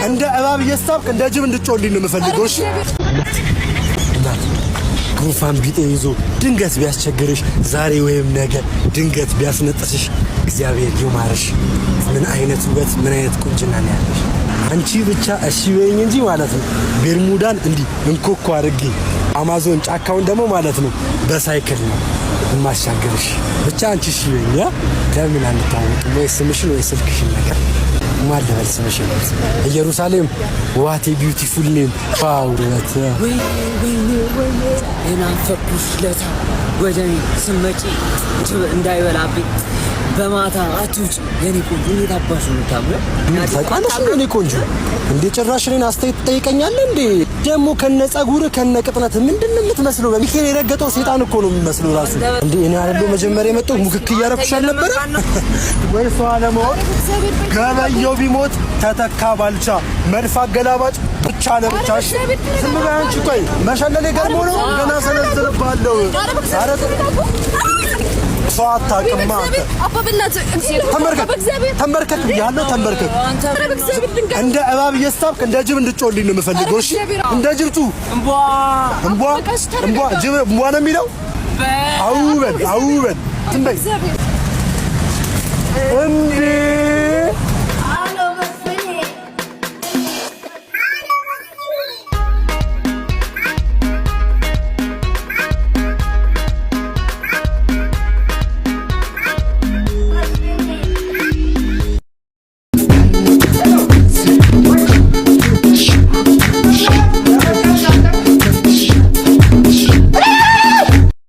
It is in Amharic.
እንደ እባብ እየሳብክ እንደ ጅብ እንድትጮልኝ ነው የምፈልገው። እሺ ጉንፋን ቢጤ ይዞ ድንገት ቢያስቸግርሽ ዛሬ ወይም ነገ ድንገት ቢያስነጥስሽ እግዚአብሔር ይማርሽ። ምን አይነት ውበት ምን አይነት ቁንጅና ነው ያለሽ! አንቺ ብቻ እሺ በይኝ እንጂ ማለት ነው ቤርሙዳን እንዲህ እንኮኮ አድርጌ አማዞን ጫካውን ደግሞ ማለት ነው በሳይክል ነው ማሻገርሽ። ብቻ አንቺ እሺ በይኝ። ያ ለምን አንታወቅ ወይ ስምሽን ወይ ስልክሽን ነገር ማለበል ስምሽን ኢየሩሳሌም ዋት ኤ ቢዩቲፉል ኔም ፋውረት ወይ እናፈኩሽ ለታ ወደኔ ስመጪ እንዳይበላብኝ በማታ አትውጭ የኔ ቆንጆ የታባሽ ነው ታብለ ታውቃለሽ የኔ ቆንጆ እንዴ ጭራሽ እኔን አስተያየት ትጠይቀኛለህ እንዴ? ደግሞ ከነጸጉር ከነቅጥነት ምንድነው የምትመስለው? በሚካኤል የረገጠው ሰይጣን እኮ ነው የሚመስለው ራሱ። እንዴ እኔ አይደለም መጀመሪያ የመጣው ሙክክ እያረኩሽ አልነበረ ወይ? ሰው አለማወቅ ገበየው ቢሞት ተተካ ባልቻ መድፍ አገላባጭ ብቻ ለብቻሽ ዝም በይ አንቺ። ቆይ መሸለሌ ገርሞ ነው ገና ሰነዝርባለሁ። አረ ፋታ ቅማ ተንበርከክ ብያለሁ። ተንበርከክ እንደ እባብ እየሳብክ እንደ ጅብ እንድትጮልኝ ነው የምፈልገው። እሺ እንደ ጅብቱ እምቧ ጅብ እምቧ ነው የሚለው። አውበል ትንበይ እንዴ